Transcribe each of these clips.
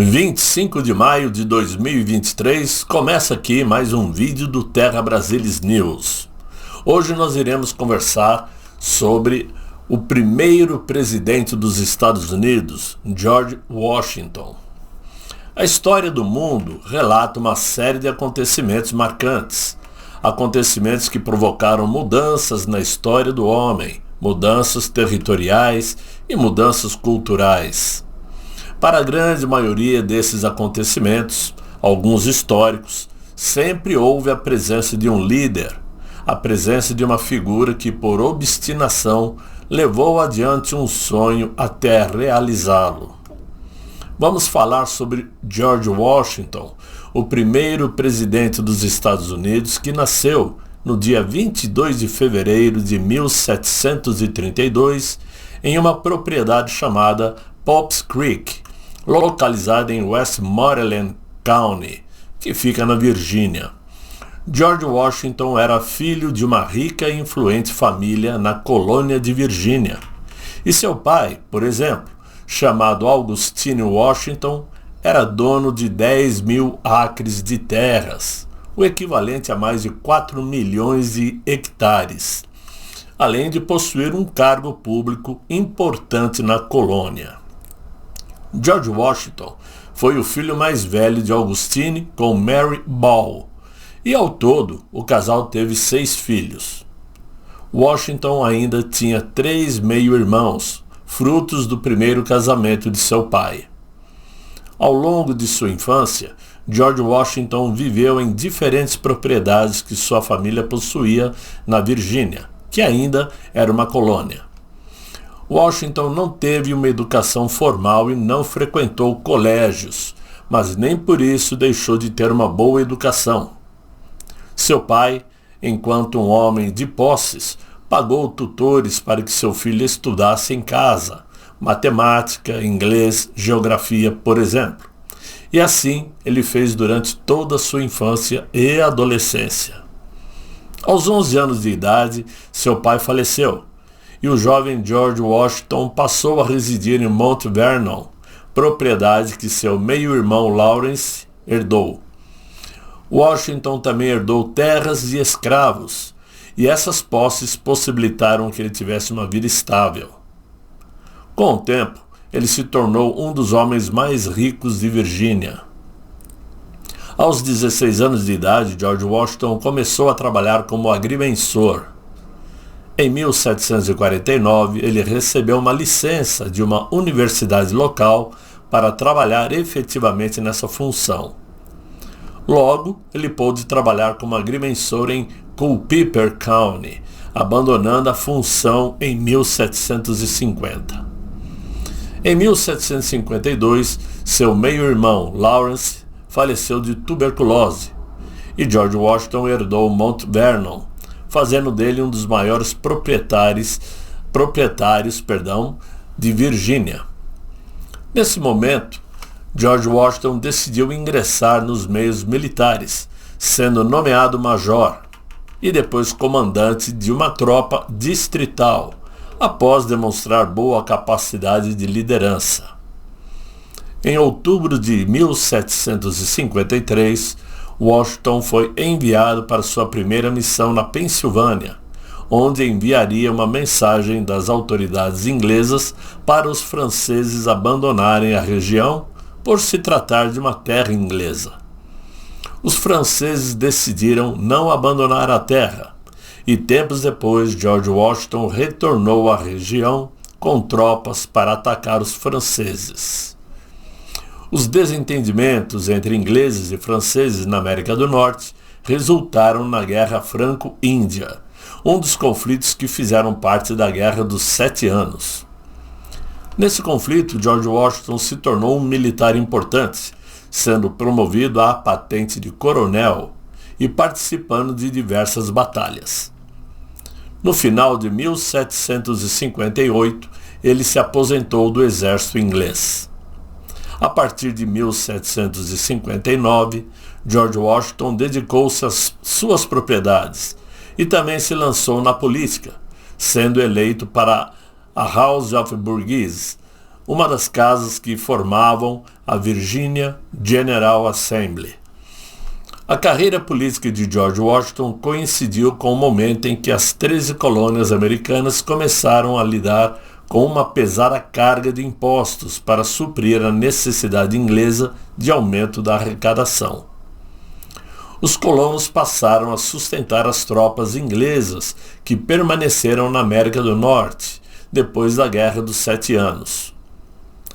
25 de maio de 2023, começa aqui mais um vídeo do Terra Brasilis News. Hoje nós iremos conversar sobre o primeiro presidente dos Estados Unidos, George Washington. A história do mundo relata uma série de acontecimentos marcantes, acontecimentos que provocaram mudanças na história do homem, mudanças territoriais e mudanças culturais. Para a grande maioria desses acontecimentos, alguns históricos, sempre houve a presença de um líder, a presença de uma figura que, por obstinação, levou adiante um sonho até realizá-lo. Vamos falar sobre George Washington, o primeiro presidente dos Estados Unidos que nasceu no dia 22 de fevereiro de 1732 em uma propriedade chamada Pops Creek, localizada em Westmoreland County, que fica na Virgínia. George Washington era filho de uma rica e influente família na colônia de Virgínia. E seu pai, por exemplo, chamado Augustine Washington, era dono de 10.000 acres de terras, o equivalente a mais de 4 milhões de hectares, além de possuir um cargo público importante na colônia. George Washington foi o filho mais velho de Augustine com Mary Ball, e ao todo o casal teve 6 filhos. Washington ainda tinha 3 meio-irmãos, frutos do primeiro casamento de seu pai. Ao longo de sua infância, George Washington viveu em diferentes propriedades que sua família possuía na Virgínia, que ainda era uma colônia. Washington não teve uma educação formal e não frequentou colégios, mas nem por isso deixou de ter uma boa educação. Seu pai, enquanto um homem de posses, pagou tutores para que seu filho estudasse em casa, matemática, inglês, geografia, por exemplo. E assim ele fez durante toda a sua infância e adolescência. Aos 11 anos de idade, seu pai faleceu, e o jovem George Washington passou a residir em Mount Vernon, propriedade que seu meio-irmão Lawrence herdou. Washington também herdou terras e escravos, e essas posses possibilitaram que ele tivesse uma vida estável. Com o tempo, ele se tornou um dos homens mais ricos de Virgínia. Aos 16 anos de idade, George Washington começou a trabalhar como agrimensor. Em 1749, ele recebeu uma licença de uma universidade local para trabalhar efetivamente nessa função. Logo, ele pôde trabalhar como agrimensor em Culpeper County, abandonando a função em 1750. Em 1752, seu meio-irmão, Lawrence, faleceu de tuberculose, e George Washington herdou Mount Vernon, fazendo dele um dos maiores proprietários de Virgínia. Nesse momento, George Washington decidiu ingressar nos meios militares, sendo nomeado major e depois comandante de uma tropa distrital, após demonstrar boa capacidade de liderança. Em outubro de 1753, Washington foi enviado para sua primeira missão na Pensilvânia, onde enviaria uma mensagem das autoridades inglesas para os franceses abandonarem a região por se tratar de uma terra inglesa. Os franceses decidiram não abandonar a terra, e tempos depois George Washington retornou à região com tropas para atacar os franceses. Os desentendimentos entre ingleses e franceses na América do Norte resultaram na Guerra Franco-Índia, um dos conflitos que fizeram parte da Guerra dos 7 Anos. Nesse conflito, George Washington se tornou um militar importante, sendo promovido à patente de coronel e participando de diversas batalhas. No final de 1758, ele se aposentou do exército inglês. A partir de 1759, George Washington dedicou-se às suas propriedades e também se lançou na política, sendo eleito para a House of Burgesses, uma das casas que formavam a Virginia General Assembly. A carreira política de George Washington coincidiu com o momento em que as 13 colônias americanas começaram a lidar com uma pesada carga de impostos para suprir a necessidade inglesa de aumento da arrecadação. Os colonos passaram a sustentar as tropas inglesas que permaneceram na América do Norte depois da Guerra dos 7 Anos.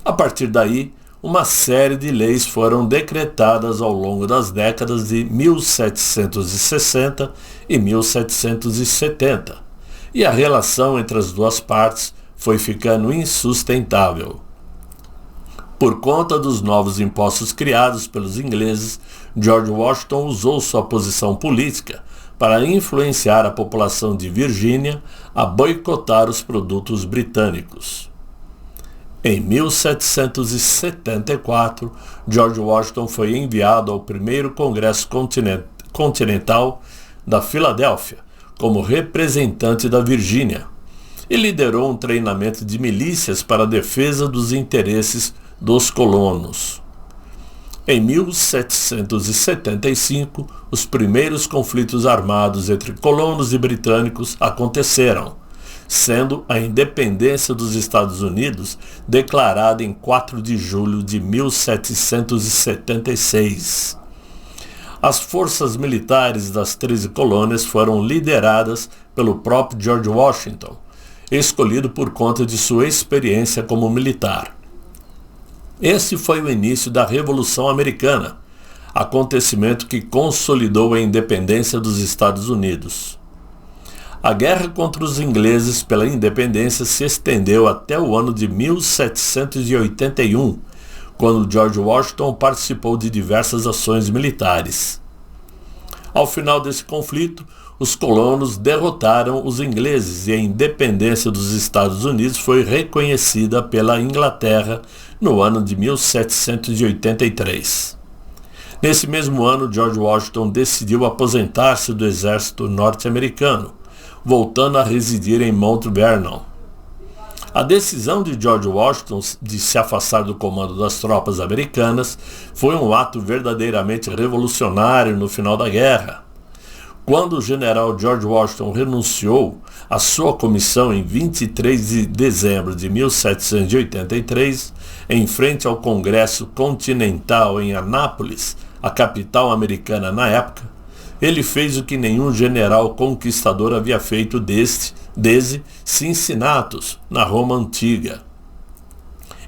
A partir daí, uma série de leis foram decretadas ao longo das décadas de 1760 e 1770, e a relação entre as duas partes foi ficando insustentável. Por conta dos novos impostos criados pelos ingleses, George Washington usou sua posição política para influenciar a população de Virgínia a boicotar os produtos britânicos. Em 1774, George Washington foi enviado ao primeiro Congresso Continental da Filadélfia como representante da Virgínia e liderou um treinamento de milícias para a defesa dos interesses dos colonos. Em 1775, os primeiros conflitos armados entre colonos e britânicos aconteceram, sendo a independência dos Estados Unidos declarada em 4 de julho de 1776. As forças militares das 13 colônias foram lideradas pelo próprio George Washington, escolhido por conta de sua experiência como militar. Esse foi o início da Revolução Americana, acontecimento que consolidou a independência dos Estados Unidos. A guerra contra os ingleses pela independência se estendeu até o ano de 1781, quando George Washington participou de diversas ações militares. Ao final desse conflito, os colonos derrotaram os ingleses e a independência dos Estados Unidos foi reconhecida pela Inglaterra no ano de 1783. Nesse mesmo ano, George Washington decidiu aposentar-se do exército norte-americano, voltando a residir em Mount Vernon. A decisão de George Washington de se afastar do comando das tropas americanas foi um ato verdadeiramente revolucionário no final da guerra. Quando o general George Washington renunciou à sua comissão em 23 de dezembro de 1783, em frente ao Congresso Continental em Anápolis, a capital americana na época, ele fez o que nenhum general conquistador havia feito desde Cincinnatus, na Roma Antiga.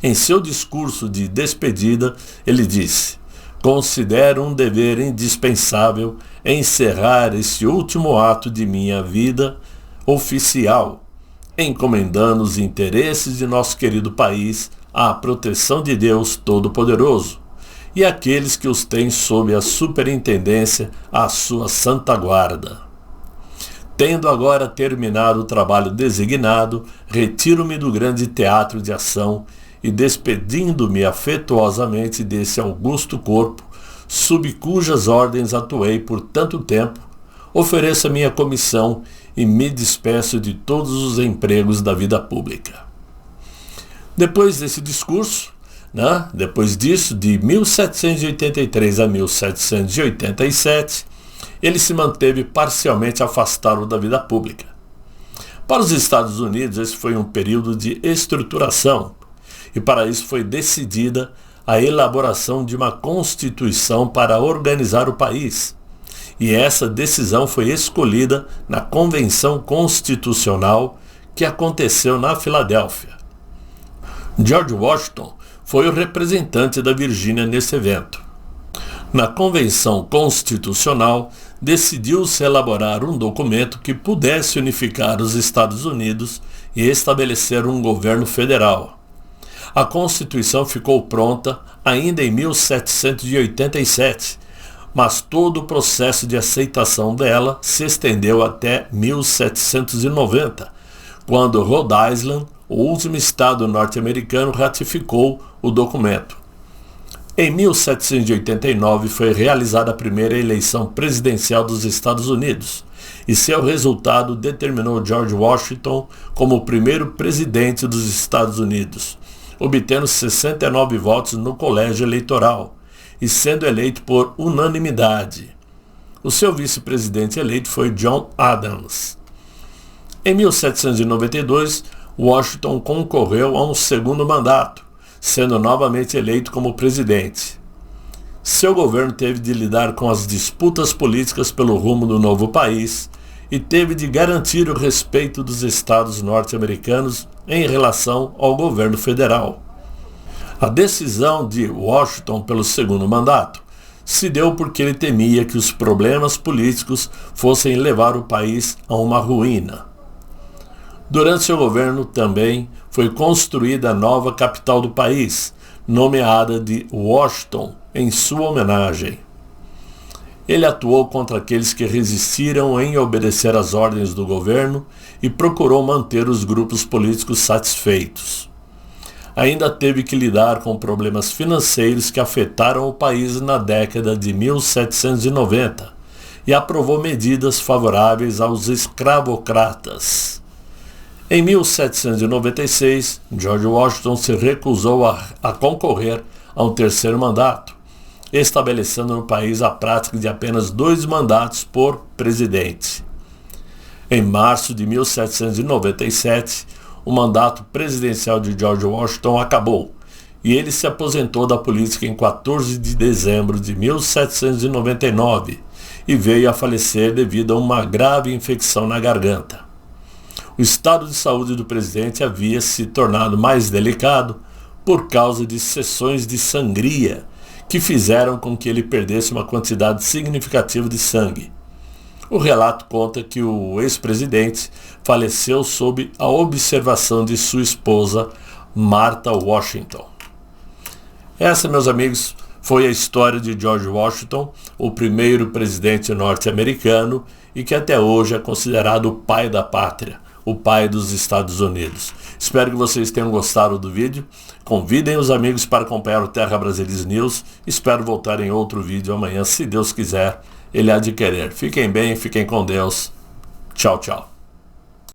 Em seu discurso de despedida, ele disse: "Considero um dever indispensável encerrar esse último ato de minha vida oficial, encomendando os interesses de nosso querido país à proteção de Deus Todo-Poderoso e aqueles que os têm sob a superintendência à sua santa guarda. Tendo agora terminado o trabalho designado, retiro-me do grande teatro de ação e, despedindo-me afetuosamente desse augusto corpo, sob cujas ordens atuei por tanto tempo, ofereço a minha comissão e me despeço de todos os empregos da vida pública." Depois desse discurso, depois disso, de 1783 a 1787, ele se manteve parcialmente afastado da vida pública. Para os Estados Unidos, esse foi um período de estruturação, e para isso foi decidida a elaboração de uma Constituição para organizar o país. E essa decisão foi escolhida na Convenção Constitucional que aconteceu na Filadélfia. George Washington foi o representante da Virgínia nesse evento. Na Convenção Constitucional, decidiu-se elaborar um documento que pudesse unificar os Estados Unidos e estabelecer um governo federal. A Constituição ficou pronta ainda em 1787, mas todo o processo de aceitação dela se estendeu até 1790, quando Rhode Island, o último estado norte-americano, ratificou o documento. Em 1789 foi realizada a primeira eleição presidencial dos Estados Unidos, e seu resultado determinou George Washington como o primeiro presidente dos Estados Unidos, obtendo 69 votos no colégio eleitoral e sendo eleito por unanimidade. O seu vice-presidente eleito foi John Adams. Em 1792, Washington concorreu a um segundo mandato, sendo novamente eleito como presidente. Seu governo teve de lidar com as disputas políticas pelo rumo do novo país e teve de garantir o respeito dos estados norte-americanos em relação ao governo federal. A decisão de Washington pelo segundo mandato se deu porque ele temia que os problemas políticos fossem levar o país a uma ruína. Durante seu governo também foi construída a nova capital do país, nomeada de Washington em sua homenagem. Ele atuou contra aqueles que resistiram em obedecer às ordens do governo e procurou manter os grupos políticos satisfeitos. Ainda teve que lidar com problemas financeiros que afetaram o país na década de 1790 e aprovou medidas favoráveis aos escravocratas. Em 1796, George Washington se recusou a concorrer a um terceiro mandato, estabelecendo no país a prática de apenas 2 mandatos por presidente. Em março de 1797, o mandato presidencial de George Washington acabou e ele se aposentou da política em 14 de dezembro de 1799 e veio a falecer devido a uma grave infecção na garganta. O estado de saúde do presidente havia se tornado mais delicado por causa de sessões de sangria que fizeram com que ele perdesse uma quantidade significativa de sangue. O relato conta que o ex-presidente faleceu sob a observação de sua esposa, Martha Washington. Essa, meus amigos, foi a história de George Washington, o primeiro presidente norte-americano e que até hoje é considerado o pai da pátria, o pai dos Estados Unidos. Espero que vocês tenham gostado do vídeo. Convidem os amigos para acompanhar o Terra Brasilis News. Espero voltar em outro vídeo amanhã, se Deus quiser, Ele há de querer. Fiquem bem, fiquem com Deus. Tchau, tchau.